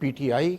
PTI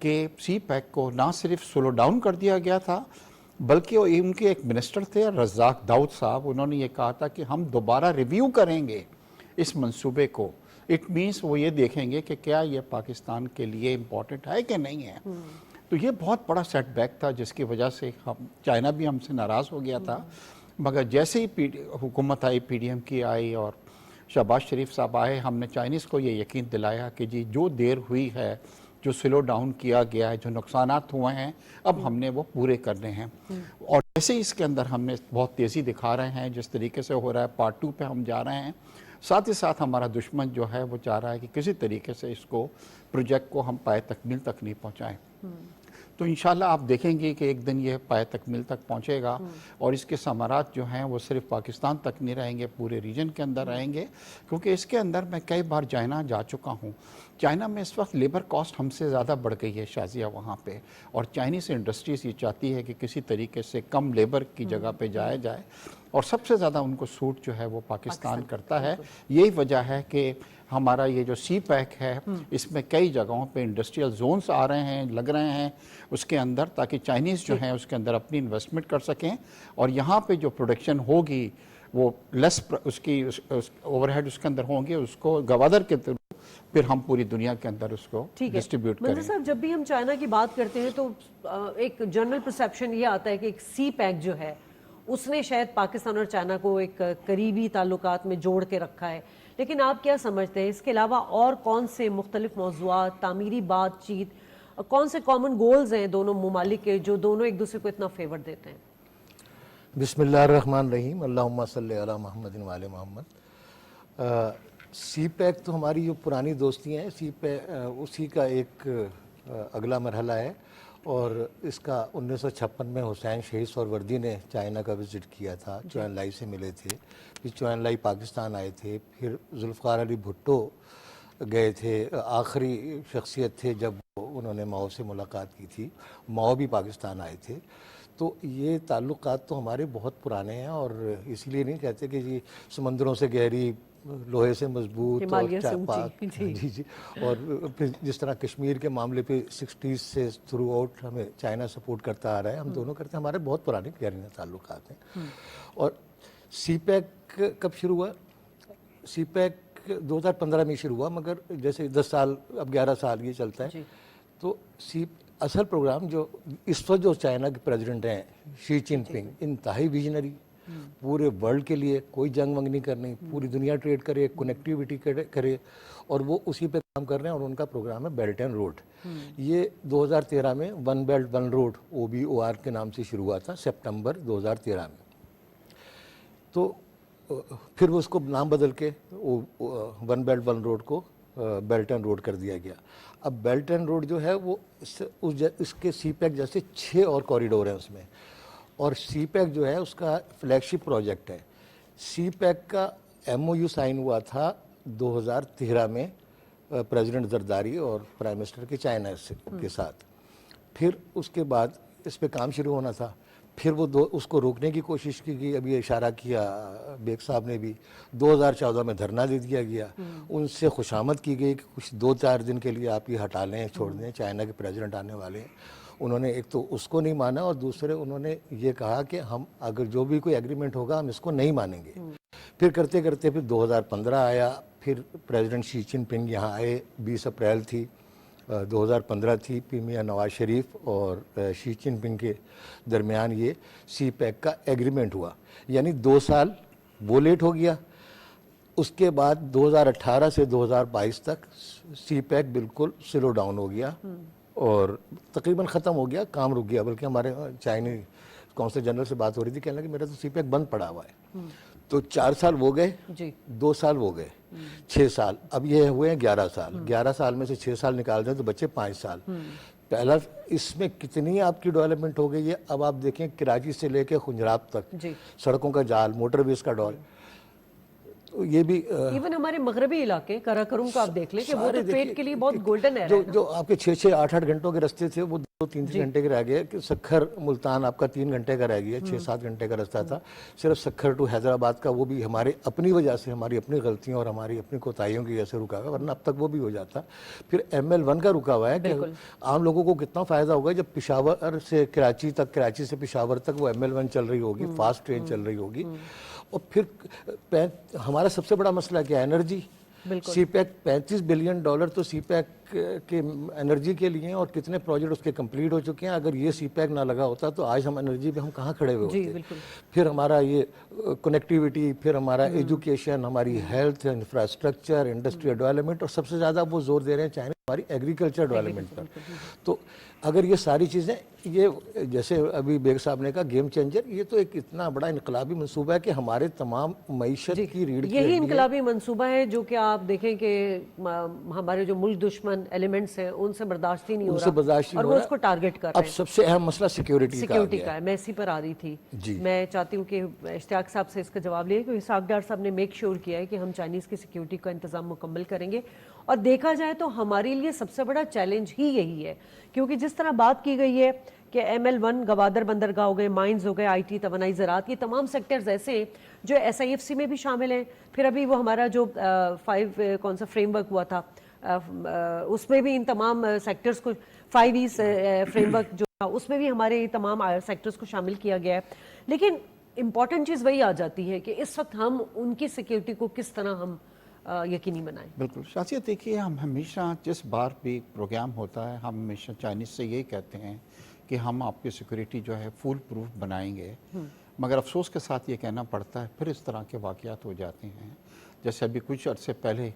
کہ سی pack کو نہ صرف سلو ڈاؤن کر دیا گیا تھا بلکہ ان کے ایک منسٹر تھے رزاق داؤد صاحب، انہوں نے یہ کہا تھا کہ ہم دوبارہ ریویو کریں گے اس منصوبے کو. اٹ مینس وہ یہ دیکھیں گے کہ کیا یہ پاکستان کے لیے امپورٹنٹ ہے کہ نہیں ہے. تو یہ بہت بڑا سیٹ بیک تھا جس کی وجہ سے چائنا بھی ہم سے ناراض ہو گیا تھا. مگر جیسے ہی حکومت آئی، پی ڈی ایم کی آئی اور شہباز شریف صاحب آئے، ہم نے چائنیز کو یہ یقین دلایا کہ جی جو دیر ہوئی ہے، جو سلو ڈاؤن کیا گیا ہے، جو نقصانات ہوئے ہیں، اب ہم نے وہ پورے کرنے ہیں. اور جیسے ہی اس کے اندر ہم نے بہت تیزی دکھا رہے ہیں، جس طریقے سے ہو رہا ہے پارٹ 2 پہ ہم جا رہے ہیں، ساتھ ہی ساتھ ہمارا دشمن جو ہے وہ چاہ رہا ہے کہ کسی طریقے سے اس کو پروجیکٹ کو ہم پائے تکمیل تک نہیں پہنچائیں. تو انشاءاللہ آپ دیکھیں گے کہ ایک دن یہ پائے تکمیل تک پہنچے گا اور اس کے ثمرات جو ہیں وہ صرف پاکستان تک نہیں رہیں گے، پورے ریجن کے اندر رہیں گے. کیونکہ اس کے اندر میں کئی بار چائنا جا چکا ہوں. چائنا میں اس وقت لیبر کاسٹ ہم سے زیادہ بڑھ گئی ہے شازیہ وہاں پہ، اور چائنیز انڈسٹریز یہ چاہتی ہے کہ کسی طریقے سے کم لیبر کی جگہ پہ جایا جائے، اور سب سے زیادہ ان کو سوٹ جو ہے وہ پاکستان کرتا ہے. یہی وجہ ہے کہ ہمارا یہ جو سی پیک ہے اس میں کئی جگہوں پہ انڈسٹریل زونز آ رہے ہیں، لگ رہے ہیں اس کے اندر، تاکہ چائنیز جو ہیں اس کے اندر اپنی انویسٹمنٹ کر سکیں، اور یہاں پہ جو پروڈکشن ہوگی وہ لیس اس کی اوور ہیڈ اس کے اندر ہوں گے، اس کو گوادر کے تھرو پھر ہم پوری دنیا کے اندر اس کو ڈسٹریبیوٹ کریں. منظر صاحب، جب بھی ہم چائنا کی بات کرتے ہیں تو ایک جنرل پرسیپشن یہ آتا ہے کہ ایک سی پیک جو ہے اس نے شاید پاکستان اور چائنا کو ایک قریبی تعلقات میں جوڑ کے رکھا ہے، لیکن آپ کیا سمجھتے ہیں اس کے علاوہ اور کون سے مختلف موضوعات، تعمیری بات چیت، کون سے کامن گولز ہیں دونوں ممالک کے جو دونوں ایک دوسرے کو اتنا فیور دیتے ہیں؟ بسم اللہ الرحمن الرحیم، اللہم صلی علی محمد و علی محمد. سی پیک تو ہماری جو پرانی دوستیاں ہیں، سی پیک اسی کا ایک اگلا مرحلہ ہے، اور اس کا 1956 میں حسین شہید سہروردی نے چائنا کا وزٹ کیا تھا، چوین لائی سے ملے تھے، پھر چوین لائی پاکستان آئے تھے، پھر ذوالفقار علی بھٹو گئے تھے، آخری شخصیت تھے جب انہوں نے ماؤ سے ملاقات کی تھی، ماؤ بھی پاکستان آئے تھے. تو یہ تعلقات تو ہمارے بہت پرانے ہیں، اور اسی لیے نہیں کہتے کہ جی سمندروں سے گہری، لوہے سے مضبوط، جی اور پھر جس طرح کشمیر کے معاملے پہ 60s سے تھرو آؤٹ ہمیں چائنا سپورٹ کرتا آ رہا ہے، ہم دونوں کرتے ہیں، ہمارے بہت پرانے گہرے تعلقات ہیں. اور سی پیک کب شروع ہوا؟ سی پیک 2015 میں شروع ہوا، مگر جیسے 10 سال، اب 11 سال یہ چلتا ہے. تو اصل پروگرام جو اس وقت جو چائنا کے پریزیڈنٹ ہیں شی جن پنگ، انتہائی ویژنری، پورے ورلڈ کے لیے کوئی جنگ ونگ نہیں کرنی، پوری دنیا ٹریڈ کرے، کنیکٹیویٹی کرے، اور وہ اسی پہ کام کر رہے ہیں. اور ان کا پروگرام ہے بیلٹ اینڈ روڈ. یہ 2013 میں one belt one road OBOR کے نام سے شروع ہوا تھا، سپتمبر 2013 میں. تو پھر وہ اس کو نام بدل کے ون بیلٹ ون روڈ کو بیلٹ اینڈ روڈ کر دیا گیا. اب بیلٹ اینڈ روڈ جو ہے وہ اس کے سی پیک جیسے 6 اور کوریڈور ہیں اس میں، اور سی پیک جو ہے اس کا فلیگ شپ پروجیکٹ ہے. سی پیک کا MOU سائن ہوا تھا 2013 میں پریزیڈنٹ زرداری اور پرائم منسٹر کے چائنا کے ساتھ. پھر اس کے بعد اس پہ کام شروع ہونا تھا، پھر وہ اس کو روکنے کی کوشش کی گئی. ابھی اشارہ کیا بیگ صاحب نے بھی، 2014 میں دھرنا دے دیا گیا. ان سے خوشامد کی گئی کہ کچھ 2-4 دن کے لیے آپ یہ ہٹا لیں، چھوڑ دیں، چائنا کے پریزیڈنٹ آنے والے ہیں. انہوں نے ایک تو اس کو نہیں مانا، اور دوسرے انہوں نے یہ کہا کہ ہم اگر جو بھی کوئی ایگریمنٹ ہوگا ہم اس کو نہیں مانیں گے. پھر کرتے کرتے پھر 2015 آیا، پھر پریزیڈنٹ شی جن پنگ یہاں آئے، 20 اپریل تھی 2015 تھی. پھر میاں نواز شریف اور شی جن پنگ کے درمیان یہ سی پیک کا ایگریمنٹ ہوا. یعنی 2 سال وہ لیٹ ہو گیا. اس کے بعد 2018 سے 2022 تک سی پیک بالکل سلو ڈاؤن ہو گیا اور تقریباً ختم ہو گیا، کام رک گیا. بلکہ ہمارے چائنی کونسل جنرل سے بات ہو رہی تھی، کہنے لگے میرا تو سی پیک بند پڑا ہوا ہے. تو 4 سال وہ گئے، 2 سال وہ گئے، 6 سال. اب یہ ہوئے ہیں 11 سال. 11 سال میں سے 6 سال نکال دیں تو بچے 5 سال. پہلا اس میں کتنی آپ کی ڈیولپمنٹ ہو گئی ہے. اب آپ دیکھیں کراچی سے لے کے خنجراب تک سڑکوں کا جال، موٹر ویز کا ڈول. تو یہ بھی ایون ہمارے مغربی علاقے کراکرم کا آپ دیکھ لیں کہ وہ تو ٹریڈ کے لیے بہت گولڈن ہے جو آپ کے 6-6 8-8 گھنٹوں کے رستے تھے وہ 2-3 گھنٹے کے رہ گئے کہ سکھر ملتان آپ کا 3 گھنٹے کا رہ گیا, 6-7 گھنٹے کا رستہ تھا صرف سکھر ٹو حیدرآباد کا, وہ بھی ہمارے اپنی وجہ سے, ہماری اپنی غلطیوں اور ہماری اپنی کوتاہیوں کی وجہ سے رکا ہوا, ورنہ اب تک وہ بھی ہو جاتا. پھر ML1 کا رکا ہوا ہے کہ عام لوگوں کو کتنا فائدہ ہوگا جب پشاور سے کراچی تک, کراچی سے پشاور تک وہ ML1 چل رہی ہوگی, فاسٹ ٹرین چل رہی ہوگی. اور پھر ہمارا سب سے بڑا مسئلہ کیا ہے, انرجی. سی پیک $35 بلین تو سی پیک کے انرجی کے لیے ہیں, اور کتنے پروجیکٹ اس کے کمپلیٹ ہو چکے ہیں. اگر یہ سی پیک نہ لگا ہوتا تو آج ہم انرجی پہ ہم کہاں کھڑے ہوئے ہوتے. پھر ہمارا یہ کنیکٹیوٹی, پھر ہمارا ایجوکیشن, ہماری ہیلتھ, انفراسٹرکچر, انڈسٹریل ڈیولپمنٹ, اور سب سے زیادہ وہ زور دے رہے ہیں چائنا ہماری ایگریکلچر ڈیولپمنٹ پر. تو اگر یہ ساری چیزیں, یہ جیسے ابھی بیگ صاحب نے کہا گیم چینجر, یہ تو ایک اتنا بڑا انقلابی منصوبہ ہے کہ ہمارے تمام معیشت کی ریڑھ کی یہی انقلابی منصوبہ ہے جو کہ آپ دیکھیں کہ ہمارے جو ملک دشمن ایلیمنٹس ہیں ان سے برداشت ہی نہیں ہو رہا, اور وہ اس کو ٹارگٹ کر رہے ہیں. اب سب سے اہم مسئلہ سیکیورٹی کا ہے. میں اسی پر آ رہی تھی. میں چاہتی ہوں کہ اشتیاق صاحب سے اس کا جواب لیں, کہ اسحاق ڈار صاحب نے میک شیور کیا ہے کہ ہم چائنیز کی سیکیورٹی کا انتظام مکمل کریں گے. اور دیکھا جائے تو ہمارے لیے سب سے بڑا چیلنج ہی یہی ہے, کیونکہ جس طرح بات کی گئی ہے کہ ML1 گوادر بندرگاہ ہو گئے, مائنز ہو گئے, IT, توانائی, زراعت, یہ تمام سیکٹرز ایسے ہیں جو SIFC میں بھی شامل ہیں. پھر ابھی وہ ہمارا جو 5 کون سا فریم ورک ہوا تھا, اس میں بھی ان تمام سیکٹرز کو 5 فریم ورک جو تھا اس میں بھی ہمارے تمام سیکٹرز کو شامل کیا گیا ہے. لیکن امپورٹنٹ چیز وہی آ جاتی ہے کہ اس وقت ہم ان کی سیکیورٹی کو کس طرح ہم یقینی بنائیں. بالکل شاذیہ, دیکھیے ہم ہمیشہ جس بار بھی پروگرام ہوتا ہے ہم ہمیشہ چائنیز سے یہی کہتے ہیں کہ ہم آپ کی سیکورٹی جو ہے فول پروف بنائیں گے, مگر افسوس کے ساتھ یہ کہنا پڑتا ہے پھر اس طرح کے واقعات ہو جاتے ہیں. جیسے ابھی کچھ عرصے پہلے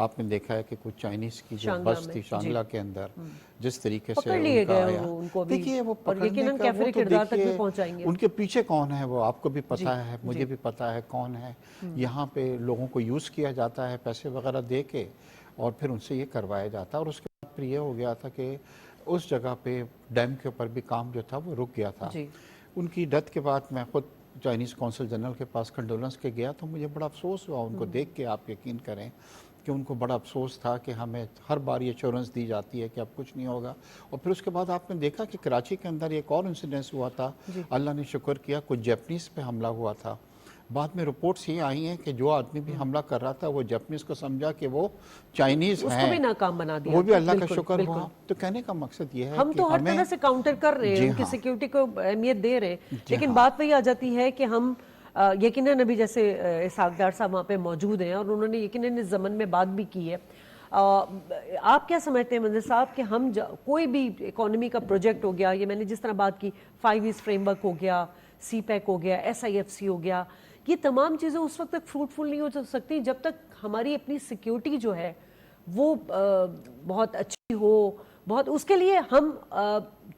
آپ نے دیکھا ہے کہ کچھ چائنیز کی جو بس تھی شانگلہ کے اندر, جس طریقے سے ان کا آیا, دیکھیے وہ پکڑنے کا وہ تو دیکھیے ان کے پیچھے کون ہے وہ آپ کو بھی پتا ہے, مجھے بھی پتا ہے کون ہے. یہاں پہ لوگوں کو یوز کیا جاتا ہے پیسے وغیرہ دے کے, اور پھر ان سے یہ کروایا جاتا ہے. اور اس کے بعد پھر یہ ہو گیا تھا کہ اس جگہ پہ ڈیم کے اوپر بھی کام جو تھا وہ رک گیا تھا. ان کی ڈیتھ کے بعد میں خود چائنیز کونسل جنرل کے پاس کنڈولنس کے گیا تو مجھے بڑا افسوس ہوا ان کو دیکھ کے. آپ یقین کریں کہ ان کو بڑا افسوس تھا کہ ہمیں ہر بار یہ ایشورنس دی جاتی ہے کہ اب کچھ نہیں ہوگا. اور پھر اس کے بعد آپ نے دیکھا کہ کراچی کے اندر ایک اور انسیڈنس ہوا تھا, اللہ نے شکر کیا, کچھ جیپنیز پہ حملہ ہوا تھا. بعد میں رپورٹس یہ آئی ہیں کہ جو آدمی بھی حملہ کر رہا تھا وہ جیپنیز کو سمجھا کہ وہ چائنیز ہیں, اس کو بھی ناکام بنا دیا, وہ بھی اللہ کا شکر ہوا. تو کہنے کا مقصد یہ ہے ہم تو ہر طرح سے کاؤنٹر کر رہے ہیں, ان کی سیکیورٹی کو اہمیت دے رہے ہیں, لیکن بات وہی آ جاتی ہے کہ ہم یقیناً ابھی جیسے اسحاق ڈار صاحب وہاں پہ موجود ہیں اور انہوں نے یقیناً اس ضمن میں بات بھی کی ہے. آپ کیا سمجھتے ہیں منظر صاحب کہ ہم کوئی بھی اکانومی کا پروجیکٹ ہو گیا, یہ میں نے جس طرح بات کی 5 فریم ورک ہو گیا, سی پیک ہو گیا, SIFC ہو گیا, یہ تمام چیزیں اس وقت تک فروٹفل نہیں ہو سکتی جب تک ہماری اپنی سیکیورٹی جو ہے وہ بہت اچھی ہو. بہت اس کے لیے ہم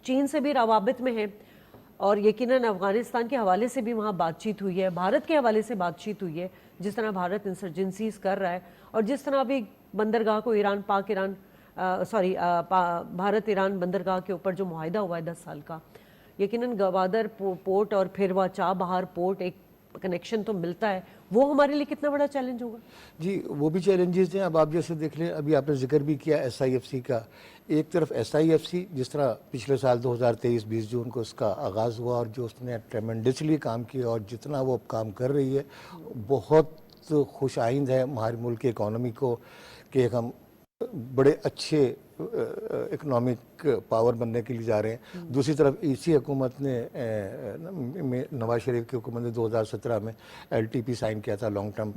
چین سے بھی روابط میں ہیں, اور یقیناً افغانستان کے حوالے سے بھی وہاں بات چیت ہوئی ہے, بھارت کے حوالے سے بات چیت ہوئی ہے, جس طرح بھارت انسرجنسیز کر رہا ہے, اور جس طرح ابھی بندرگاہ کو بھارت ایران بندرگاہ کے اوپر جو معاہدہ ہوا ہے 10 سال کا, یقیناً گوادر پورٹ اور پھر وہ چاہ بہار پورٹ ایک کنیکشن تو ملتا ہے, وہ ہمارے لیے کتنا بڑا چیلنج ہوگا؟ جی وہ بھی چیلنجز ہیں. اب آپ جیسے دیکھ لیں, ابھی آپ نے ذکر بھی کیا SIFC کا. ایک طرف SIFC جس طرح پچھلے سال 2023-20 جون کو اس کا آغاز ہوا, اور جو اس نے ٹریمنڈسلی کام کیا, اور جتنا وہ کام کر رہی ہے بہت خوش آئند ہے ہمارے ملک کی اکانومی کو کہ ہم بڑے اچھے اکنامک پاور بننے کے لیے جا رہے ہیں. دوسری طرف اسی حکومت نے نواز شریف کی حکومت نے 2017 میں LTP سائن کیا تھا, long term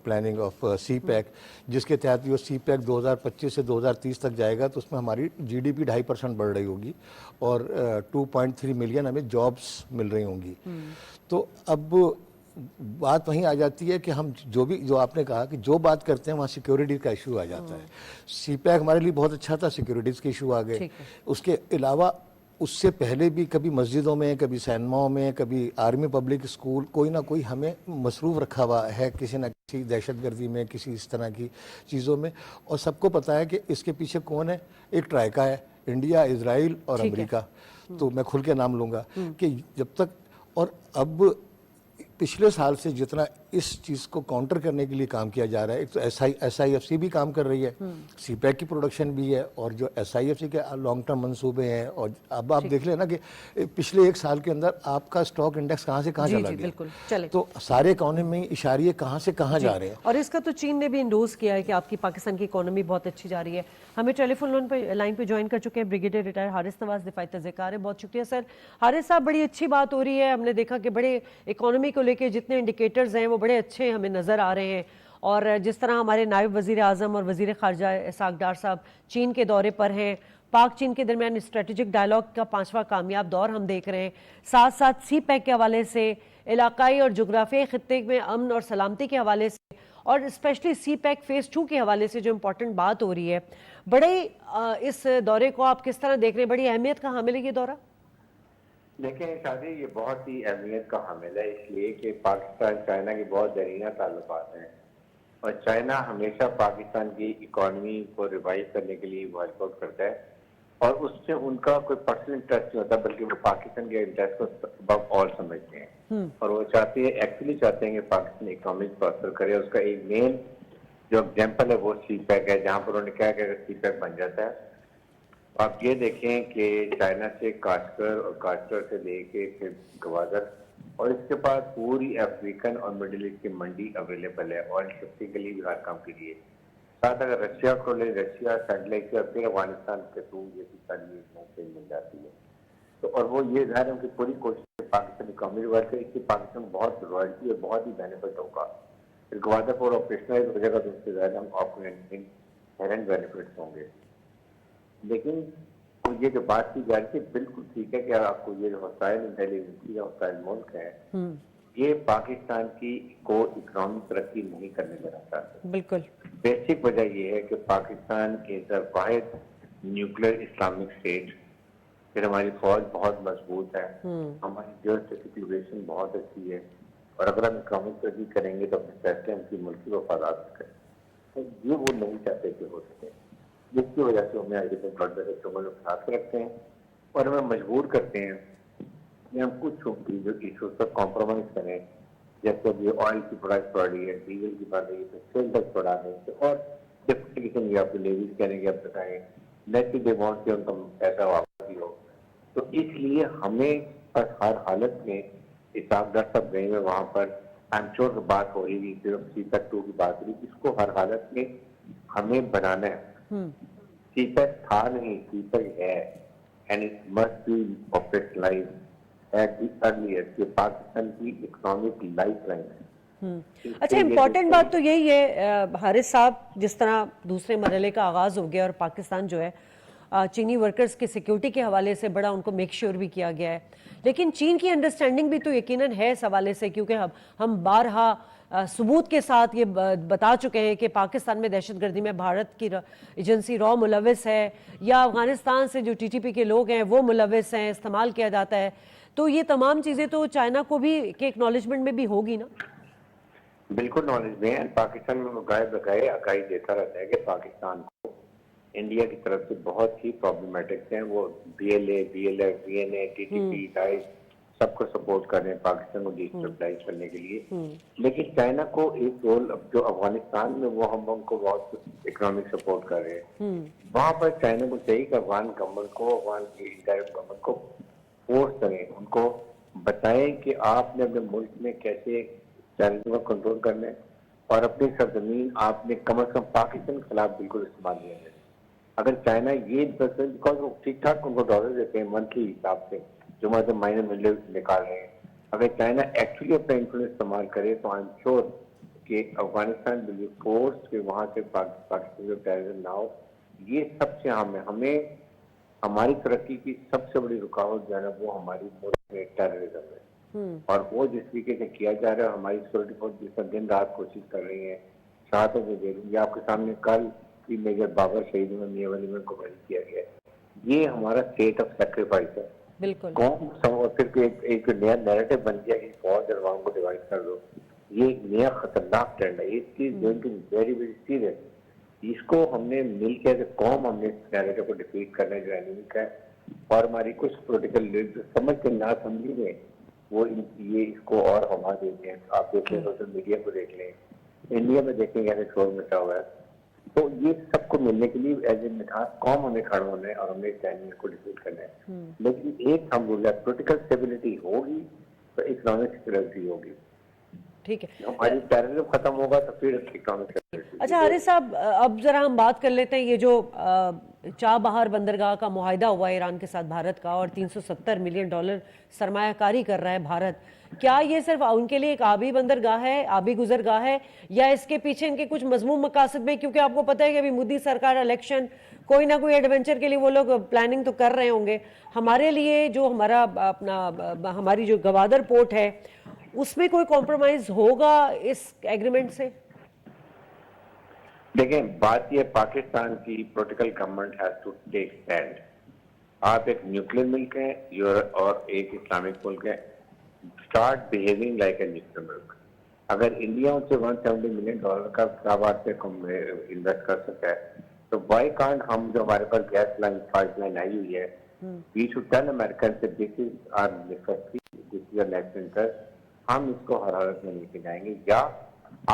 planning of CPEC, جس کے تحت وہ سی پیک 2025 سے 2030 تک جائے گا, تو اس میں ہماری GDP 2.5% بڑھ رہی ہوگی, اور 2.3 ملین ہمیں جابس مل رہی ہوں گی. تو اب بات وہیں آ جاتی ہے کہ ہم جو آپ نے کہا کہ جو بات کرتے ہیں وہاں سیکیورٹی کا ایشو آ جاتا ہے. سی پیک ہمارے لیے بہت اچھا تھا, سیکیورٹیز کے ایشو آ گئے. اس کے علاوہ اس سے پہلے بھی کبھی مسجدوں میں, کبھی سینماؤں میں, کبھی آرمی پبلک اسکول, کوئی نہ کوئی ہمیں مصروف رکھا ہوا ہے کسی نہ کسی دہشت گردی میں, کسی اس طرح کی چیزوں میں. اور سب کو پتہ ہے کہ اس کے پیچھے کون ہے, ایک ٹرائیکا ہے, انڈیا, اسرائیل اور امریکہ. تو میں کھل کے نام لوں گا کہ جب تک, اور اب پچھلے سال سے جتنا اس چیز کو کاؤنٹر کرنے کے لیے کام کیا جا رہا ہے، ایک تو ایس آئی ایف سی بھی کام کر رہی ہے، سی پیک کی پروڈکشن بھی ہے، اور جو ایس آئی ایف سی کے لانگ ٹرم منصوبے ہیں، اور اب آپ دیکھ لیں نا کہ پچھلے ایک سال کے اندر آپ کا اسٹاک انڈیکس کہاں سے کہاں چلا گیا، بالکل چلے. تو سارے اکانومی اشاریے کہاں سے کہاں جا رہے ہیں. اور اس کا تو چین نے بھی انڈوز کیا ہے کہ آپ کی پاکستان کی اکانومی بہت اچھی جا رہی ہے. ہمیں ٹیلی فون لائن پہ جوائن کر چکے ہیں بریگیڈیئر ریٹائر حارث نواز، دفاعی تذکار ہے. بہت شکریہ سر. حارث صاحب، بڑی اچھی بات ہو رہی ہے. ہم نے دیکھا کہ بڑے اکانومی کو لے کے جتنے انڈیکیٹرز ہیں وہ بڑے اچھے ہمیں نظر آ رہے ہیں. اور جس طرح ہمارے نائب وزیر اعظم اور وزیر خارجہ اسحاق ڈار صاحب چین کے دورے پر ہیں، پاک چین کے درمیان اسٹریٹجک ڈائلاگ کا 5واں کامیاب دور ہم دیکھ رہے ہیں. ساتھ ساتھ سی پیک کے حوالے سے، علاقائی اور جغرافیائی خطے میں امن اور سلامتی کے حوالے سے، اور اسپیشلی سی پیک فیز 2 کے حوالے سے جو امپورٹنٹ بات ہو رہی ہے، بڑے اس دورے کو آپ کس طرح دیکھ رہے ہیں؟ بڑی اہمیت کا حامل ہے یہ دورہ؟ دیکھیں شادی، یہ بہت ہی اہمیت کا حامل ہے، اس لیے کہ پاکستان چائنا کے بہت دیرینہ تعلقات ہیں، اور چائنا ہمیشہ پاکستان کی اکانومی کو ریوائیو کرنے کے لیے ورک آؤٹ کرتا ہے، اور اس سے ان کا کوئی پرسنل انٹرسٹ نہیں ہوتا، بلکہ وہ پاکستان کے انٹرسٹ کو ابو آل سمجھتے ہیں، اور وہ ایکچولی چاہتے ہیں کہ پاکستان اکنامک کو اثر کرے. اس کا ایک مین جو ایگزامپل ہے وہ سی پیک ہے، جہاں پر انہوں نے کہا کہ اگر سی پیک بن جاتا ہے، آپ یہ دیکھیں کہ چائنا سے کاشتکار اور کاشتکار سے لے کے پھر گوادر، اور اس کے بعد پوری افریقن اور مڈل ایسٹ کی منڈی اویلیبل ہے آئل شفٹنگ کے لیے بھی، ہر کام کے لیے. ساتھ اگر رشیا کو لے، رشیا سیٹلائٹ سے، اور پھر افغانستان کے تھرو یہ بھی ساری موقع مل جاتی ہے. تو اور وہ یہ ظاہر ہے ان کی پوری کوشش ہے پاکستان اکانومی ورک ہے، اس سے پاکستان بہت رائلٹی اور بہت ہی بینیفٹ ہوگا. پھر گوادر پور آپریشنائز ہو جائے گا تو اس سے زیادہ ہم آپ کو انہرنٹ بینیفٹس ہوں گے. لیکن یہ جو بات کی جا رہی تھی بالکل ٹھیک ہے کہ آپ کو یہ جو وسائل انٹیلیجنسی یا وسائل ملک ہے، یہ پاکستان کی کو اکنامی ترقی نہیں کرنے دینا چاہتے. بالکل بیسک وجہ یہ ہے کہ پاکستان کے واحد نیوکلیر اسلامک اسٹیٹ، پھر ہماری فوج بہت مضبوط ہے، ہماری جیو اسٹریٹجک لوکیشن بہت اچھی ہے، اور اگر ہم اکنامک ترقی کریں گے تو اپنے فیصلے ہم کی ملکی وفادات کریں. تو یہ وہ نہیں چاہتے کہ ہو سکے، جس کی وجہ سے ہمیں آگے تک بڑھ بڑھ چمل ساتھ رکھتے ہیں اور ہمیں مجبور کرتے ہیں کہ ہم کچھ جو ایشوز پر کمپرومائز کریں. جیسے ابھی آئل کی پرائس بڑھ رہی ہے، ڈیزل کی بڑھ رہی ہے، تو سیل ٹیکس بڑھا دیں، اور ڈفرینٹ قسم کی آپ کو لیویز کریں گے، آپ بتائیں نیچرل ڈیمانڈ سے ان کا پیسہ واپس بھی ہو. تو اس لیے ہمیں بس ہر حالت میں اسحاق ڈار صاحب گئے ہوئے وہاں پر، آئی ایم شیور بات ہو رہی ہے، صرف سی پیک 2 کی بات ہو رہی ہے، اس کو ہر حالت میں ہمیں بنانا ہے. سی پیک تھا نہیں، سی پیک ہے، and it must be operationalized at the earliest. یہ پاکستان کی اکنامک لائف لائن ہے. اچھا، امپورٹنٹ بات تو یہی ہے حارث صاحب، جس طرح دوسرے مرحلے کا آغاز ہو گیا اور پاکستان جو ہے چینی ورکرز کی سیکیورٹی کے حوالے سے بڑا ان کو میک شیور بھی کیا گیا ہے، لیکن چین کی انڈرسٹینڈنگ بھی تو یقیناً ہے اس حوالے سے، کیونکہ ہم بارہا ثبوت کے ساتھ یہ بتا چکے ہیں کہ پاکستان میں دہشت گردی میں بھارت کی ایجنسی را ملوث ہے، یا افغانستان سے جو ٹی ٹی پی کے لوگ ہیں وہ ملوث ہیں، استعمال کیا جاتا ہے. تو یہ تمام چیزیں تو چائنا کو بھی کے اکنالجمنٹ میں بھی ہوگی نا؟ بالکل نالج میں ہے. پاکستان میں گائے بگائے اکائی دیتا رہتا ہے کہ پاکستان کو انڈیا کی طرف سے بہت ہی پرابلمٹکس ہیں. وہ B L A, B L F, B N A, T T P, ڈائز سب کو سپورٹ کر رہے ہیں پاکستان کو ڈیسٹیبلائز کرنے کے لیے. لیکن چائنا کو ایک رول جو افغانستان میں وہ ہم کو بہت اکنامک سپورٹ کر رہے ہیں، وہاں پر چائنا کو چاہیے کہ افغان گورنمنٹ کو، افغان کی انڈائریکٹ گورنمنٹ کو فورس کریں، ان کو بتائیں کہ آپ نے اپنے ملک میں کیسے چیلنجوں کو کنٹرول کرنا ہے، اور اپنی سرزمین آپ نے کم از کم پاکستان کے خلاف بالکل استعمال نہیں ہے. اگر چائنا یہ بیکاز وہ ٹھیک ٹھاک ان کو ڈالر دیتے ہیں منتھلی حساب سے، جو مطلب مہینے میں نکال رہے ہیں، اگر چائنا ایکچولی اپنا انفلوئنس استعمال کرے تو آئی ایم شیور کہ افغانستان ول بی فورس کہ وہاں سے پاکستان میں ٹیررزم نہ ہو. یہ سب سے ہمیں ہماری ترقی کی سب سے بڑی رکاوٹ جو ہے وہ ہماری ملک میں ٹیررزم ہے، اور وہ جس طریقے سے کیا جا رہا ہے، ہماری سیکورٹی فورس جس طرح دن رات کوشش کر رہی ہیں. شہادتوں میں دے دیں گے آپ کے سامنے، کل کی میجر بابر شہید میں میاں ولی میں کو بری کیا گیا. یہ ہمارا اسٹیٹ آف سیکریفائس ہے. بالکل قوم پھر ایک نیا نیریٹو بن گیا کہ فوج اور عوام کو ڈیوائڈ کر دو. یہ ایک نیا خطرناک ٹرینڈ ہے. اس چیز ویری ویری سیریس. اس کو ہم نے مل کے قوم ہم نے اس نیریٹو کو ڈیفیٹ کرنا جو اینیمک ہے، اور ہماری کچھ پولیٹیکل لیڈر سمجھ کے نہ سمجھی میں وہ یہ اس کو اور ہوا دیتے ہیں. آپ دیکھ لیں سوشل میڈیا کو دیکھ لیں, انڈیا میں دیکھیں کیسے شور مچا ہوا ہے. تو یہ سب کو ملنے کے لیے ایز اے مٹھاس قوم ہمیں کھڑا ہونا ہے اور ہمیں چائنیز کو ڈیفیٹ کرنا ہے. لیکن ایک ہم بول رہے ہیں پولیٹیکل اسٹیبلٹی ہوگی تو اکنامک اسٹیبلٹی ہوگی. ٹھیک ہے. ہماری ٹیررزم ختم ہوگا تو پھر اکنامک اسٹیبلٹی. اچھا حارث صاحب, اب ذرا ہم بات کر لیتے ہیں یہ جو چابہار بندرگاہ کا معاہدہ ہوا ہے ایران کے ساتھ بھارت کا, اور $370 ملین سرمایہ کاری کر رہا ہے بھارت. کیا یہ صرف ان کے لیے ایک آبی بندرگاہ ہے, آبی گزرگاہ ہے, یا اس کے پیچھے ان کے کچھ مضمون مقاصد میں, کیونکہ آپ کو پتہ ہے کہ ابھی مودی سرکار الیکشن, کوئی نہ کوئی ایڈونچر کے لیے وہ لوگ پلاننگ تو کر رہے ہوں گے. ہمارے لیے جو ہماری جو گوادر پورٹ ہے اس میں کوئی کمپرومائز ہوگا اس ایگریمنٹ سے؟ دیکھیں بات یہ پاکستان کی political government has to take stand. آپ ایک نیوکلیر ملک ہیں اور ایک اسلامک ملک ہے. Start behaving like a nuclear ملک. اگر انڈیا ان سے $170 ملین کا کاروبار پہ انویسٹ کر سکتا ہے تو وائی کانٹ ہم جو ہمارے پاس گیس لائن پائپ لائن آئی ہوئی ہے, وی شوڈ ٹیل امریکن سے this is our necessity, this is our national interest. ہم اس کو ہر حالت میں لے کے جائیں گے, یا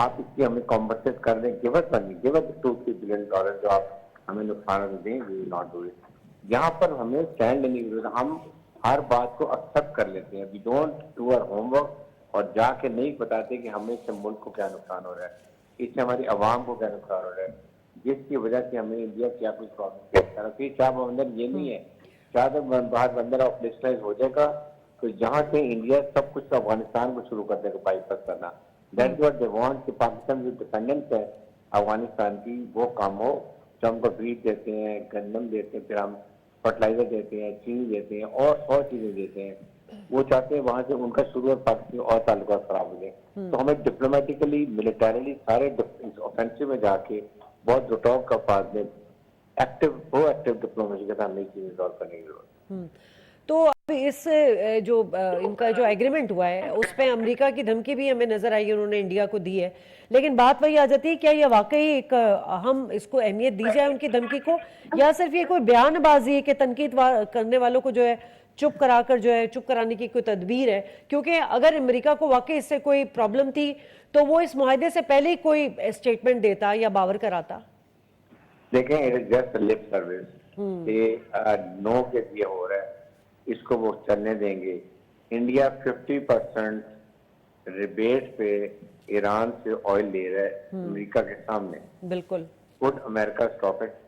آپ اس کی ہمیں کمپنسیٹ کر دیں, گیو اس منی, گیو اس $2-3 بلین جو آپ ہمیں نقصان دیں, وی ول ناٹ ڈو اٹ. یہاں پر ہمیں اسٹینڈ لینے کی ضرورت. ہم ہر بات کو ایکسپٹ کر لیتے ہیں, we don't do our homework, اور جا کے نہیں بتاتے کہ ہمیں اس سے ملک کو کیا نقصان ہو رہا ہے, اس سے ہماری عوام کو کیا نقصان ہو رہا ہے, جس کی وجہ سے ہمیں انڈیا کیا کچھ پرابلم فیس کر رہا ہے. چاہ بندر یہ نہیں ہے, چاہ باہر بندر آپریشنائز ہو جائے گا تو جہاں سے انڈیا سب کچھ افغانستان کو شروع کر دے گا بائی پاس کرنا. دیٹ واٹ دے وانٹ کہ پاکستان جو ڈیپینڈنس ہے افغانستان کی وہ کام ہو. جو ہم کو بیج دیتے ہیں, گندم دیتے ہیں, پھر ہم فرٹیلائزر دیتے ہیں, چینی دیتے ہیں, اور چیزیں دیتے ہیں, وہ چاہتے ہیں وہاں سے ان کا شروع اور پاکستان اور تعلقات خراب ہو جائیں. تو ہمیں ڈپلومیٹیکلی ملیٹریلی سارے آفینسو میں جا کے بہت رٹاؤ کا فاز میں ایکٹیو ڈپلومیسی کے ساتھ نئی چیزیں ریزالو کرنے کی ضرورت. تو اب اس جو ان کا جو ایگریمنٹ ہوا ہے اس پہ امریکہ کی دھمکی بھی ہمیں نظر آئی, انہوں نے انڈیا کو دی ہے. لیکن بات وہی آ جاتی ہے, کیا یہ واقعی ایک ہم اس کو اہمیت دی جائے ان کی دھمکی کو, یا صرف یہ کوئی بیان بازی ہے کہ تنقید کرنے والوں کو جو ہے چپ کرا کر جو ہے چپ کرانے کی کوئی تدبیر ہے؟ کیونکہ اگر امریکہ کو واقعی اس سے کوئی پرابلم تھی تو وہ اس معاہدے سے پہلے ہی کوئی اسٹیٹمنٹ دیتا یا باور کراتا. دیکھیں it is just lip service کہ نو کے لیے ہو رہا ہے, اس کو وہ چلنے دیں گے. انڈیا 50% ریبیٹ پہ ایران سے آئل لے رہا ہے امریکہ کے سامنے. بالکل. Would America stop it?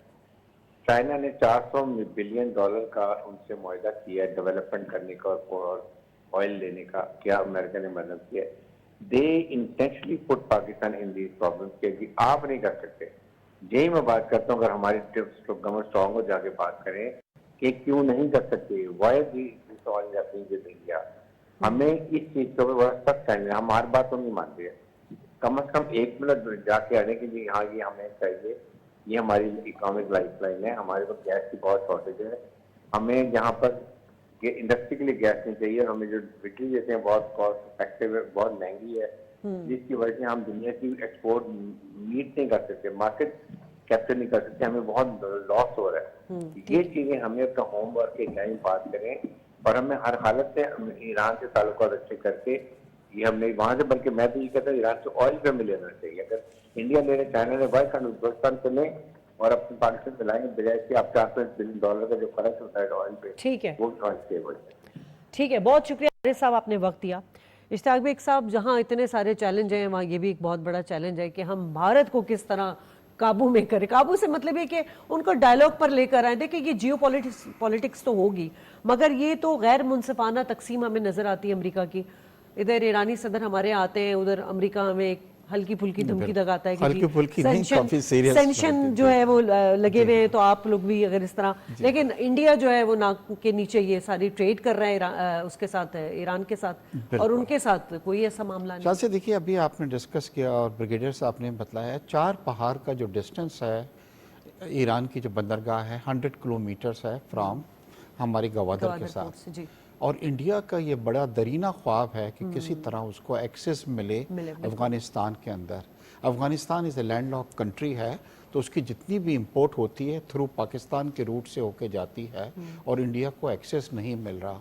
China نے $400 بلین کا ان سے معاہدہ کیا ہے ڈیولپمنٹ کرنے کا اور آئل لینے کا. کیا امریکہ نے مدد کیا؟ They intentionally put Pakistan in these problems کہ آپ نہیں کر سکتے. یہی میں بات کرتا ہوں, اگر ہماری گورنمنٹ اسٹرانگ ہو جا کے بات کریں کہ کیوں نہیں کر سکتے, why this oil happening with India. ہمیں اس چیز کے اوپر بڑا سخت کرنا ہے. ہم ہر بات کو نہیں مانتے ہیں, کم از کم 1 منٹ جا کے آنے کے لیے ہاں یہ ہمیں چاہیے, یہ ہماری اکنامک لائف لائن ہے, ہمارے پاس گیس کی بہت شارٹیج ہے, ہمیں یہاں پر انڈسٹری کے لیے گیس نہیں چاہیے, اور ہمیں جو بجلی دیتے ہیں بہت کاسٹ افیکٹو ہے, بہت مہنگی ہے, جس کی وجہ سے ہم دنیا کی ایکسپورٹ میٹ نہیں کر سکتے, مارکیٹ کیپچر نہیں کر سکتے, ہمیں بہت لاس ہو رہا ہے. یہ چیزیں ہمیں اپنا ہوم ورک کے ٹائم بات کریں, اور ہمیں ہر حالت سے ایران سے تعلقات اچھے کر کے یہ ہم نے وہاں سے, بلکہ میں تو یہ کہتا ہوں ایران سے آئل پہ ہمیں لینا چاہیے. اگر انڈیا لے رہے, چائنا نے بائی کر ہندوستان سے لیں اور اپنے پاکستان سے لائیں گے, بجائے کہ آپ $400 بلین کا جو خرچ ہوتا ہے آئل پہ, ٹھیک ہے, وہ آئل سیو ہو جائے. ٹھیک ہے, بہت شکریہ حارث صاحب, آپ نے وقت دیا. اشتیاق بیگ صاحب, جہاں اتنے سارے چیلنج ہیں وہاں یہ بھی ایک بہت بڑا چیلنج ہے کہ ہم بھارت کو کس طرح قابو میں کریں. قابو سے مطلب ہے کہ ان کو ڈائلاگ پر لے کر آئیں. دیکھیں یہ جیو پولیٹکس تو ہوگی, مگر یہ تو غیر منصفانہ تقسیم ہمیں نظر آتی ہے امریکہ کی. ادھر ایرانی صدر ہمارے آتے ہیں, ادھر امریکہ ہمیں ایک ہلکی پھلکی دھمکی دگاتا ہے کہ سینکشن جو ہے وہ لگے ہوئے ہیں, تو آپ لوگ بھی اگر اس طرح, لیکن انڈیا جو ہے وہ ناک کے نیچے یہ ساری ٹریڈ کر رہا ہے اس کے ساتھ, ایران کے ساتھ, اور ان کے ساتھ کوئی ایسا معاملہ نہیں. شاہ سے دیکھیے, ابھی آپ نے ڈسکس کیا اور بریگیڈیئر صاحب نے بتلایا 4 پہاڑ کا جو ڈسٹنس ہے ایران کی جو بندرگاہ ہے 100 کلومیٹرز ہے فرام ہماری گوادر کے ساتھ, اور انڈیا کا یہ بڑا درینہ خواب ہے کہ کسی طرح اس کو ایکسس ملے افغانستان کے اندر. افغانستان از اے لینڈ لاک کنٹری ہے, تو اس کی جتنی بھی امپورٹ ہوتی ہے تھرو پاکستان کے روٹ سے ہو کے جاتی ہے, اور انڈیا کو ایکسس نہیں مل رہا.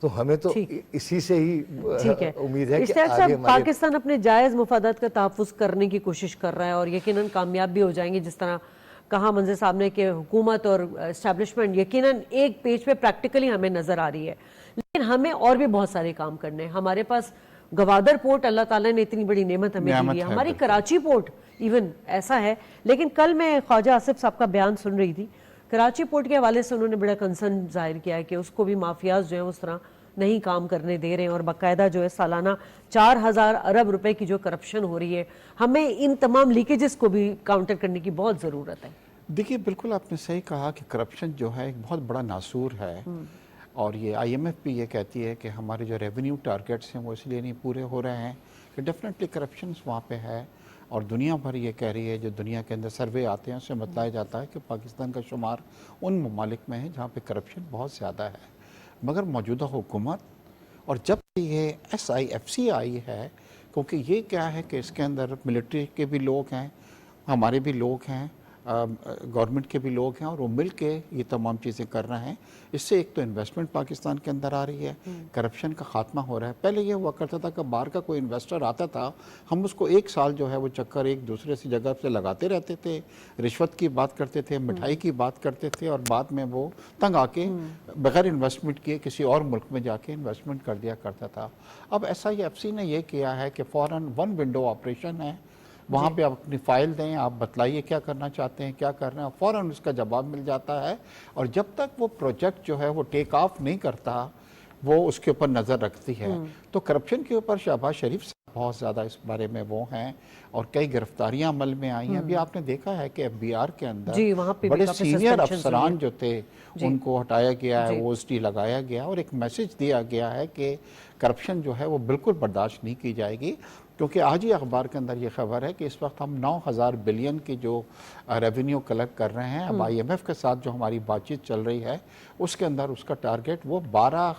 تو ہمیں تو اسی سے ہی امید ہے کہ اشتیاق آگے صاحب، ہمارے پاکستان اپنے جائز مفادات کا تحفظ کرنے کی کوشش کر رہا ہے اور یقیناً کامیاب بھی ہو جائیں گے، جس طرح کہا منظر صاحب نے کہ حکومت اور اسٹیبلشمنٹ یقیناً ایک پیج پہ پریکٹیکلی ہمیں نظر آ رہی ہے، لیکن ہمیں اور بھی بہت سارے کام کرنے ہیں. ہمارے پاس گوادر پورٹ اللہ تعالیٰ نے اتنی بڑی نعمت ہمیں دی ہے، ہماری کراچی پورٹ ایون ایسا ہے. لیکن کل میں خواجہ آصف صاحب کا بیان سن رہی تھی، کراچی پورٹ کے حوالے سے انہوں نے بڑا کنسرن ظاہر کیا ہے کہ اس کو بھی مافیاز جو ہیں اس طرح نہیں کام کرنے دے رہے ہیں، اور باقاعدہ جو ہے سالانہ 4,000 ارب روپے کی جو کرپشن ہو رہی ہے، ہمیں ان تمام لیکیجز کو بھی کاؤنٹر کرنے کی بہت ضرورت ہے. دیکھیے بالکل آپ نے صحیح کہا کہ کرپشن جو ہے ایک بہت بڑا ناسور ہے، اور یہ آئی ایم ایف بھی یہ کہتی ہے کہ ہمارے جو ریونیو ٹارگیٹس ہیں وہ اس لیے نہیں پورے ہو رہے ہیں کہ ڈیفینیٹلی کرپشنس وہاں پہ ہے. اور دنیا بھر یہ کہہ رہی ہے، جو دنیا کے اندر سروے آتے ہیں اس سے بتلایا جاتا ہے کہ پاکستان کا شمار ان ممالک میں ہے جہاں پہ کرپشن بہت زیادہ ہے. مگر موجودہ حکومت اور جب یہ SIFC آئی ہے، کیونکہ یہ کیا ہے کہ اس کے اندر ملٹری کے بھی لوگ ہیں، ہمارے بھی لوگ ہیں، گورنمنٹ کے بھی لوگ ہیں، اور وہ مل کے یہ تمام چیزیں کر رہے ہیں. اس سے ایک تو انویسٹمنٹ پاکستان کے اندر آ رہی ہے، کرپشن کا خاتمہ ہو رہا ہے. پہلے یہ ہوا کرتا تھا کہ باہر کا کوئی انویسٹر آتا تھا، ہم اس کو ایک سال جو ہے وہ چکر ایک دوسرے سی جگہ سے لگاتے رہتے تھے، رشوت کی بات کرتے تھے، مٹھائی کی بات کرتے تھے، اور بعد میں وہ تنگ آ کے بغیر انویسٹمنٹ کیے کسی اور ملک میں جا کے انویسٹمنٹ کر دیا کرتا تھا. اب SIFC نے یہ کیا ہے کہ فوراً ون ونڈو آپریشن ہے، وہاں پہ آپ اپنی فائل دیں، آپ بتلائیے کیا کرنا چاہتے ہیں، کیا کرنا ہے، فوراً اس کا جواب مل جاتا ہے. اور جب تک وہ پروجیکٹ جو ہے وہ ٹیک آف نہیں کرتا، وہ اس کے اوپر نظر رکھتی ہے. تو کرپشن کے اوپر شہباز شریف بہت زیادہ اس بارے میں وہ ہیں، اور کئی گرفتاریاں عمل میں آئی ہیں. ابھی آپ نے دیکھا ہے کہ FBR کے اندر بڑے سینئر افسران جو تھے ان کو ہٹایا گیا ہے، OSD لگایا گیا، اور ایک میسج دیا گیا ہے کہ کرپشن جو ہے وہ بالکل برداشت نہیں کی جائے گی. کیونکہ آج ہی اخبار کے اندر یہ خبر ہے کہ اس وقت ہم 9,000 بلین کی جو ریونیو کلیکٹ کر رہے ہیں. اب IMF کے ساتھ جو ہماری بات چیت چل رہی ہے اس کے اندر اس کا ٹارگیٹ وہ 12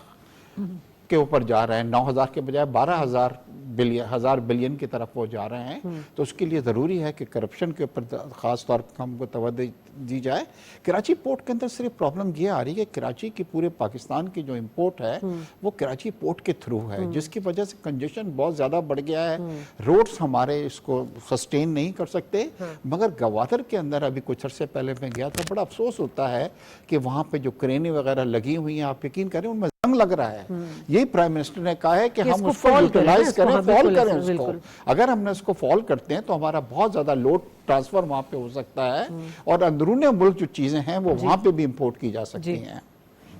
کے اوپر جا رہے ہیں، 9,000 کے بجائے 12,000 بلین کی طرف وہ جا رہے ہیں. تو اس کے لیے ضروری ہے کہ کرپشن کے اوپر خاص طور پر ہم کو توجہ دی جائے. کراچی پورٹ کے اندر صرف پرابلم یہ آ رہی ہے کہ کراچی کی پورے پاکستان کی جو امپورٹ ہے وہ کراچی پورٹ کے تھرو ہے، جس کی وجہ سے کنجیشن بہت زیادہ بڑھ گیا ہے. روڈز ہمارے اس کو سسٹین نہیں کر سکتے. مگر گوادر کے اندر ابھی کچھ عرصے پہلے میں گیا تھا، بڑا افسوس ہوتا ہے کہ وہاں پہ جو کرینیں وغیرہ لگی ہوئی ہیں، آپ یقین کریں ان میں زنگ لگ رہا ہے. یہی پرائم منسٹر نے کہا ہے کہ ہم اس کو یوٹیلائز کریں، فال کریں اس کو. اگر ہم نے اس کو فال کرتے ہیں تو ہمارا بہت زیادہ لوڈ ٹرانسفر وہاں پہ ہو سکتا ہے، اور اندرون ملک جو چیزیں ہیں وہ وہاں پہ بھی امپورٹ کی جا سکتی ہیں.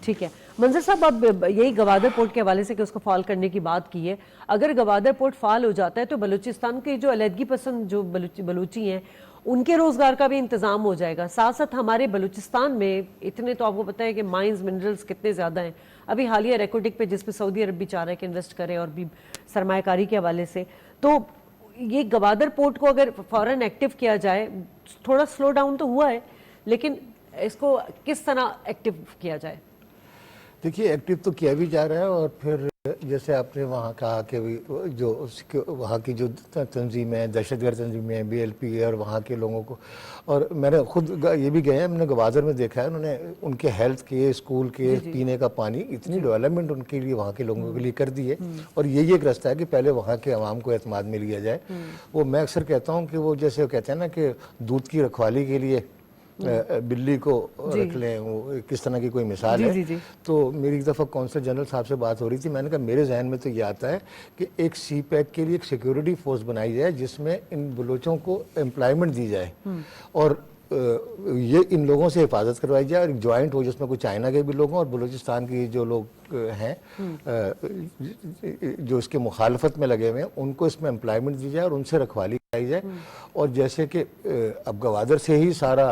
ٹھیک ہے منظر صاحب، اب یہی گوادر پورٹ کے حوالے سے کہ اس کو فعال کرنے کی بات کی ہے، اگر گوادر پورٹ فعال ہو جاتا ہے تو بلوچستان کے جو علیحدگی پسند جو بلوچی ہیں ان کے روزگار کا بھی انتظام ہو جائے گا. ساتھ ساتھ ہمارے بلوچستان میں اتنے تو آپ کو پتہ ہے کہ مائنز منرلز کتنے زیادہ ہیں. ابھی حالیہ ریکارڈنگ پہ جس پہ سعودی عرب بھی چاہ رہا ہے کہ انویسٹ کرے، اور بھی سرمایہ کاری کے حوالے سے، تو یہ گوادر پورٹ کو اگر فوراً ایکٹیو کیا جائے، تھوڑا سلو ڈاؤن تو ہوا ہے لیکن اس کو کس طرح ایکٹیو کیا جائے؟ دیکھیے ایکٹیو تو کیا بھی جا رہا ہے، اور پھر جیسے آپ نے وہاں کہا کہ جو وہاں کی جو تنظیمیں، دہشت گرد تنظیمیں، BLP اور وہاں کے لوگوں کو، اور میں نے خود یہ بھی گئے ہیں، میں نے گوادر میں دیکھا ہے، انہوں نے ان کے ہیلتھ کے، اسکول کے، پینے کا پانی، اتنی ڈیولپمنٹ ان کے لیے وہاں کے لوگوں کے لیے کر دی ہے. اور یہی ایک راستہ ہے کہ پہلے وہاں کے عوام کو اعتماد میں لیا جائے. وہ میں اکثر کہتا ہوں کہ وہ جیسے کہتے ہیں نا کہ دودھ کی رکھوالی کے لیے بلی کو رکھ لیں، وہ کس طرح کی کوئی مثال ہے. تو میری ایک دفعہ کونسل جنرل صاحب سے بات ہو رہی تھی، میں نے کہا میرے ذہن میں تو یہ آتا ہے کہ ایک سی پیک کے لیے ایک سیکیورٹی فورس بنائی جائے جس میں ان بلوچوں کو امپلائمنٹ دی جائے، اور یہ ان لوگوں سے حفاظت کروائی جائے، اور ایک جوائنٹ ہو جس میں کچھ چائنا کے بھی لوگ ہوں اور بلوچستان کی جو لوگ ہیں جو اس کے مخالفت میں لگے ہوئے ہیں ان کو اس میں امپلائمنٹ دی جائے اور ان سے رکھوالی کرائی جائے. اور جیسے کہ اب گوادر سے ہی سارا،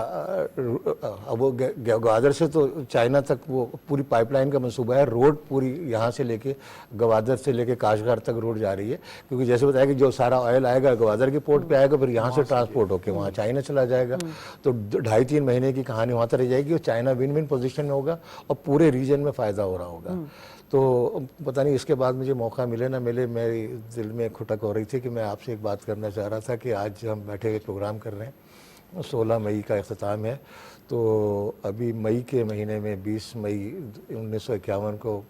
اب وہ گوادر سے تو چائنا تک وہ پوری پائپ لائن کا منصوبہ ہے، روڈ پوری یہاں سے لے کے گوادر سے لے کے کاشغار تک روڈ جا رہی ہے، کیونکہ جیسے بتایا کہ جو سارا آئل آئے گا گوادر کے پورٹ پہ آئے گا، پھر یہاں سے ٹرانسپورٹ ہو کے وہاں چائنا چلا جائے گا. تو 2.5-3 مہینے کی کہانی وہاں تک رہ جائے گی، اور چائنا ون ون پوزیشن میں ہوگا اور پورے ریجن میں فائدہ ہو رہا ہوگا. تو پتہ نہیں اس کے بعد مجھے موقع ملے نہ ملے، میری دل میں کھٹک ہو رہی تھی کہ میں آپ سے ایک بات کرنا چاہ رہا تھا کہ آج ہم بیٹھے ہوئے پروگرام کر رہے ہیں، 16 مئی کا اختتام ہے. تو ابھی مئی کے مہینے میں 20 مئی 1951 کو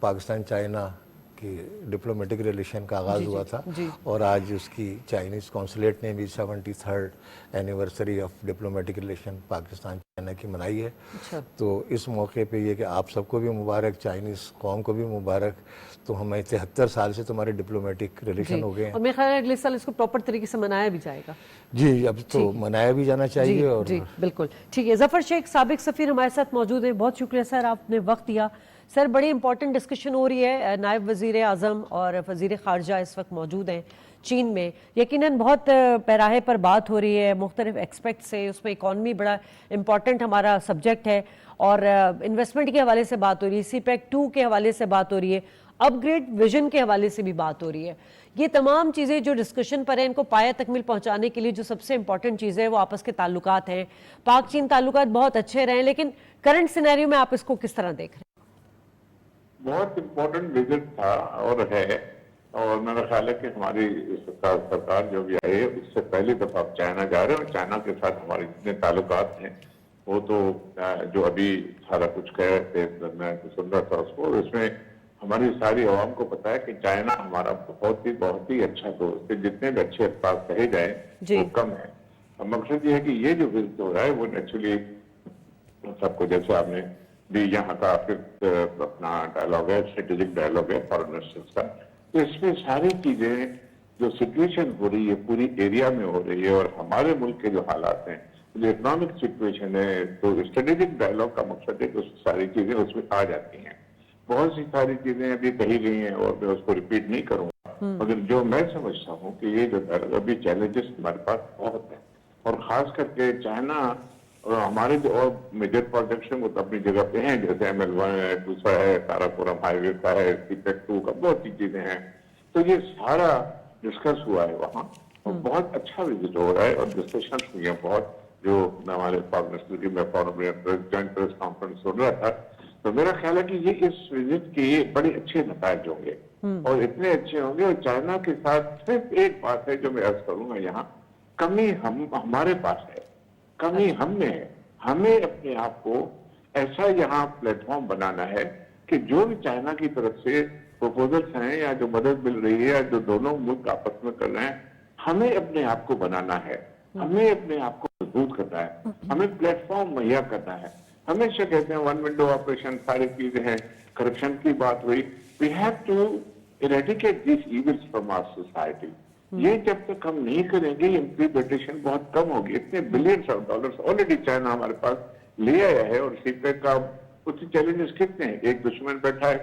پاکستان چائنا کی ڈپلومیٹک ریلیشن کا آغاز ہوا تھا جی۔ اور آج اس کی چائنیز کونسلیٹ نے بھی 73rd anniversary of diplomatic relation Pakistan China کی منائی ہے۔ تو اس موقع پہ یہ کہ آپ سب کو بھی مبارک، چائنیز قوم کو بھی مبارک۔ تو ہمیں 73 سال سے تمہارے ڈپلومیٹک ریلیشن ہو گئے ہیں، اور میرے خیال ہے اگلے سال اس کو پراپر طریقے سے منایا بھی جائے گا۔ جی اب تو منایا بھی جانا چاہیے۔ اور جی بالکل ٹھیک ہے۔ ظفر شیخ سابق سفیر ہمارے ساتھ موجود ہیں، بہت شکریہ سر، آپ نے وقت دیا۔ سر بڑی امپورٹنٹ ڈسکشن ہو رہی ہے، نائب وزیر اعظم اور وزیر خارجہ اس وقت موجود ہیں چین میں، یقیناً بہت پیراہے پر بات ہو رہی ہے مختلف ایکسپیکٹ سے، اس میں اکانومی بڑا امپورٹنٹ ہمارا سبجیکٹ ہے، اور انویسٹمنٹ کے حوالے سے بات ہو رہی ہے، سی پیک 2 کے حوالے سے بات ہو رہی ہے، اپ گریڈ ویژن کے حوالے سے بھی بات ہو رہی ہے۔ یہ تمام چیزیں جو ڈسکشن پر ہیں، ان کو پایہ تکمیل پہنچانے کے لیے جو سب سے امپورٹنٹ چیز ہے وہ آپس کے تعلقات ہیں۔ پاک چین تعلقات بہت اچھے رہے ہیں، لیکن کرنٹ سینیریو میں آپ اس کو کس طرح دیکھ رہے ہیں؟ بہت امپورٹنٹ وزٹ تھا اور ہے، اور میرا خیال ہے کہ ہماری سرکار جو بھی آئی ہے اس سے پہلی دفعہ آپ چائنا جا رہے ہیں، اور چائنا کے ساتھ ہمارے جتنے تعلقات ہیں وہ تو جو ابھی سارا کچھ کہہ رہے تھے، میں سن رہا تھا اس کو، اس میں ہماری ساری عوام کو پتا ہے کہ چائنا ہمارا بہت ہی اچھا دوست ہے، جتنے بھی اچھے الفاظ کہے جائیں وہ کم ہے۔ اور مقصد یہ ہے کہ یہ جو وزٹ ہو رہا ہے وہ نیچرلی سب کو، جیسے آپ نے بھی یہاں کا پھر اپنا ڈائلاگ ہے، اسٹریٹجک ڈائلاگ ہے فارن منسٹرز کا، تو اس میں ساری چیزیں جو سچویشن ہو رہی ہے پوری ایریا میں ہو رہی ہے، اور ہمارے ملک کے جو حالات ہیں، جو اکنامک سچویشن ہے، تو اسٹریٹجک ڈائلاگ کا مقصد ہے کہ اس ساری چیزیں اس میں آ جاتی ہیں۔ بہت سی ساری چیزیں ابھی کہی گئی ہیں اور میں اس کو ریپیٹ نہیں کروں گا، مگر جو میں سمجھتا ہوں کہ یہ جو ابھی چیلنجز ہمارے پاس بہت ہیں، اور خاص کر کے چائنا اور ہمارے جو اور میجر پروجیکٹس ہیں وہ تو اپنی جگہ پہ ہیں، جیسے ML1 ہے، دوسرا ہے کاراکورم ہائی وے کا ہے، سی پیک 2 کا، بہت سی چیزیں ہیں۔ تو یہ سارا ڈسکس ہوا ہے وہاں، اور بہت اچھا وزٹ ہو رہا ہے، اور ڈسکشن ہوئی ہیں بہت، جو ہمارے فارن منسٹر کی میں جوائنٹ پریس کانفرنس سن رہا تھا، تو میرا خیال ہے کہ یہ اس وزٹ کے بڑے اچھے نتائج ہوں گے، اور اتنے اچھے ہوں گے۔ اور چائنا کے ساتھ صرف ایک بات ہے جو میں عرض کروں گا، یہاں کمی ہمارے پاس ہے، کمی ہم میں ہے۔ ہمیں اپنے آپ کو ایسا یہاں پلیٹ فارم بنانا ہے کہ جو بھی چائنا کی طرف سے پروپوزلس ہیں یا جو مدد مل رہی ہے یا جو دونوں ملک آپس میں کر رہے ہیں، ہمیں اپنے آپ کو بنانا ہے، ہمیں اپنے آپ کو مضبوط کرنا ہے، ہمیں پلیٹ فارم مہیا کرنا ہے۔ ہمیشہ کہتے ہیں ون ونڈو آپریشن، ساری چیزیں ہیں، کرپشن کی بات ہوئی، we have to eradicate these evils from our society۔ یہ جب تک ہم نہیں کریں گے، امپلیمنٹیشن بہت کم ہوگی۔ اتنے billions of dollars already China ہمارے پاس لے آیا ہے، اور سی پیک کا کچھ چیلنجز کتنے ہیں۔ ایک دشمن بیٹھا ہے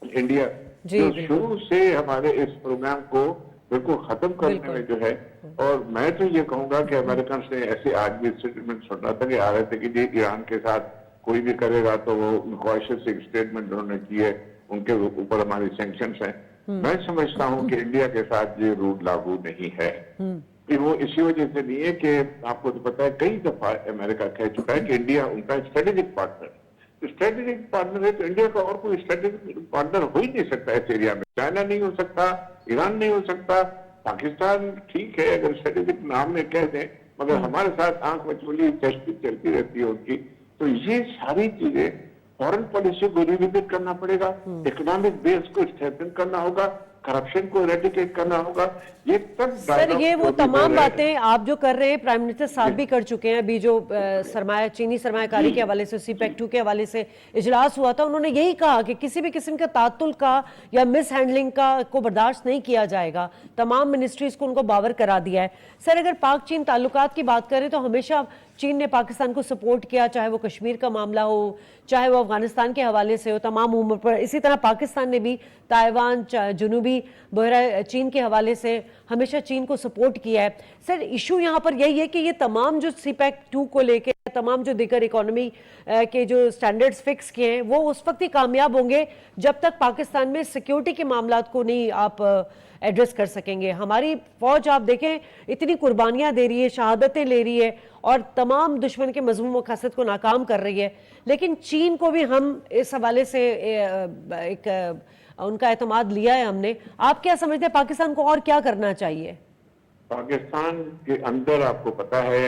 انڈیا، جو شروع سے ہمارے اس پروگرام کو بالکل ختم کرنے میں جو ہے، اور میں تو یہ کہوں گا کہ امریکن سے ایسے آج بھی اسٹیٹمنٹ سن رہا تھا کہ آ رہے تھے کہ جی ایران کے ساتھ کوئی بھی کرے گا تو وہ خواہشیں سے اسٹیٹمنٹ انہوں نے کی ہے، ان کے اوپر ہماری سینکشنز ہیں۔ میں سمجھتا ہوں کہ انڈیا کے ساتھ یہ رول لاگو نہیں ہے، وہ اسی وجہ سے نہیں ہے کہ آپ کو تو پتا ہے کئی دفعہ امریکہ کہہ چکا ہے کہ انڈیا ان کا اسٹریٹجک پارٹنر ہے۔ اسٹریٹجک پارٹنر ہے تو انڈیا کا اور کوئی اسٹریٹجک پارٹنر ہو ہی نہیں سکتا اس ایریا میں۔ چائنا نہیں ہو سکتا، ایران نہیں ہو سکتا، پاکستان ٹھیک ہے اگر اسٹریٹجک نام میں کہہ دیں، مگر ہمارے ساتھ آنکھ مچولی چلتی رہتی ہے ان کی۔ تو یہ ساری چیزیں فورن پالیسی کو ریویزٹ کرنا پڑے گا، اکنامک بیس کو اسٹریٹن کرنا ہوگا، کرپشن کو ایریڈیکیٹ کرنا ہوگا۔ یہ تب سر یہ وہ تمام باتیں آپ جو کر رہے ہیں پرائم منسٹر صاحب بھی کر چکے ہیں۔ ابھی جو چینی سرمایہ کاری کے حوالے سے، سی پیک 2 کے حوالے سے اجلاس ہوا تھا، انہوں نے یہی کہا کہ کسی بھی قسم کا تعطل کا یا مس ہینڈلنگ کا کو برداشت نہیں کیا جائے گا، تمام منسٹریز کو ان کو باور کرا دیا ہے۔ سر اگر پاک چین تعلقات کی بات کریں تو ہمیشہ چین نے پاکستان کو سپورٹ کیا، چاہے وہ کشمیر کا معاملہ ہو، چاہے وہ افغانستان کے حوالے سے ہو، تمام امور پر۔ اسی طرح پاکستان نے بھی تائیوان، جنوبی بحیرہ چین کے حوالے سے ہمیشہ چین کو سپورٹ کیا ہے۔ سر ایشو یہاں پر یہی ہے کہ یہ تمام جو سی پیک 2 کو لے کے تمام جو دیگر اکانومی کے جو سٹینڈرڈز فکس کیے ہیں وہ اس وقت ہی کامیاب ہوں گے جب تک پاکستان میں سیکیورٹی کے معاملات کو نہیں آپ ایڈریس کر سکیں گے۔ ہماری فوج آپ دیکھیں اتنی قربانیاں دے رہی ہے، شہادتیں لے رہی ہے، اور تمام دشمن کے مذموم و مقاصد کو ناکام کر رہی ہے، لیکن چین کو بھی ہم اس حوالے سے ایک ان کا اعتماد لیا ہے ہم نے۔ آپ کیا سمجھتے ہیں پاکستان کو اور کیا کرنا چاہیے؟ پاکستان کے اندر آپ کو پتا ہے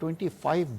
25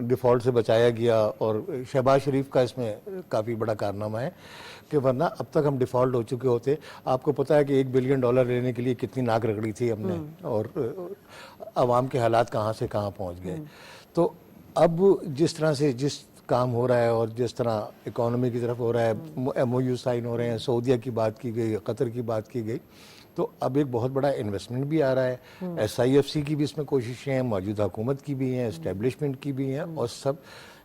ڈیفالٹ سے بچایا گیا، اور شہباز شریف کا اس میں کافی بڑا کارنامہ ہے کہ ورنہ اب تک ہم ڈیفالٹ ہو چکے ہوتے. آپ کو پتہ ہے کہ $1 بلین لینے کے لیے کتنی ناک رگڑی تھی ہم نے، اور عوام کے حالات کہاں سے کہاں پہنچ گئے. تو اب جس طرح سے جس کام ہو رہا ہے اور جس طرح اکانومی کی طرف ہو رہا ہے، MOU سائن ہو رہے ہیں، سعودیہ کی بات کی گئی، قطر کی بات کی گئی، تو اب ایک بہت بڑا انویسٹمنٹ بھی آ رہا ہے. SIFC کی بھی اس میں کوششیں ہیں، موجودہ حکومت کی بھی ہیں، اسٹیبلشمنٹ کی بھی ہیں، اور سب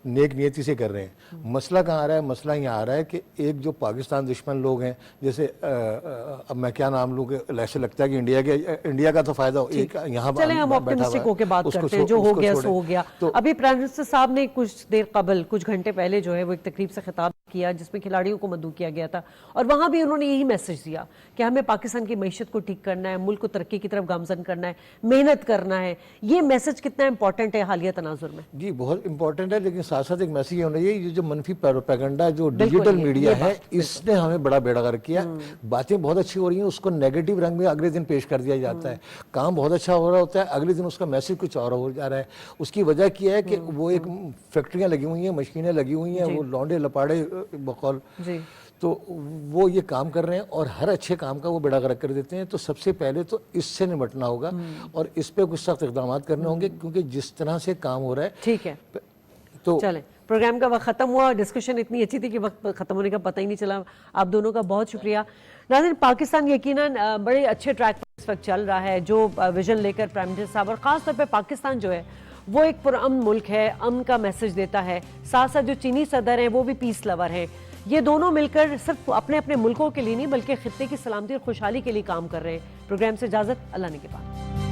نیک نیتی سے کر رہے ہیں. مسئلہ کہاں آ رہا ہے؟ مسئلہ یہاں آ رہا ہے کہ ایک جو پاکستان دشمن لوگ ہیں، جیسے اب میں کیا نام لوں کہ ایسے لگتا ہے کہ انڈیا کا تو فائدہ یہاں چلیں ہم آپٹمسٹک ہو کے بات کرتے ہیں، جو ہو گیا سو ہو گیا. ابھی پرائم منسٹر صاحب نے کچھ دیر قبل، کچھ گھنٹے پہلے جو ہے وہ ایک تقریب سے خطاب کیا جس میں کھلاڑیوں کو مدعو کیا گیا تھا، اور وہاں بھی انہوں نے یہی میسج دیا کہ ہمیں پاکستان کی معیشت کو ٹھیک کرنا ہے، ملک کو ترقی کی طرف گامزن کرنا ہے، محنت کرنا ہے. یہ میسج کتنا امپورٹنٹ ہے حالیہ تناظر میں؟ جی بہت امپورٹنٹ ہے، لیکن ساتھ ساتھ ایک میسج یہ ہونا چاہیے، یہ جو منفی پیروپیگنڈا جو ڈیجیٹل میڈیا ہے، اس نے ہمیں بڑا بیڑا غرق کیا. باتیں بہت اچھی ہو رہی ہیں، اس کو نیگیٹو رنگ میں اگلے دن پیش کر دیا جاتا ہے. کام بہت اچھا ہو رہا ہوتا ہے، اگلے دن اس کا میسج کچھ اور ہو جا رہا ہے. اس کی وجہ کیا ہے کہ وہ ایک فیکٹریاں لگی ہوئی ہیں، مشینیں لگی ہوئی ہیں، وہ لونڈے لپاڑے بقول تو وہ یہ کام کر رہے ہیں، اور ہر اچھے کام کا وہ بیڑا غرق کر دیتے ہیں. تو سب سے پہلے تو اس سے نمٹنا ہوگا، اور اس پہ کچھ سخت اقدامات کرنے ہوں گے، کیونکہ جس طرح سے کام ہو رہا ہے. ٹھیک ہے، تو چلیں پروگرام کا وقت ختم ہوا. ڈسکشن اتنی اچھی تھی کہ وقت ختم ہونے کا پتہ ہی نہیں چلا. آپ دونوں کا بہت شکریہ. ناظرین، پاکستان یقیناً بڑے اچھے ٹریک پر اس وقت چل رہا ہے، جو ویژن لے کر پرائم منسٹر صاحب، اور خاص طور پہ پاکستان جو ہے وہ ایک پرامن ملک ہے، امن کا میسج دیتا ہے. ساتھ ساتھ جو چینی صدر ہیں وہ بھی پیس لور ہیں. یہ دونوں مل کر صرف اپنے اپنے ملکوں کے لیے نہیں بلکہ خطے کی سلامتی اور خوشحالی کے لیے کام کر رہے ہیں. پروگرام سے اجازت، اللہ نے کے بعد.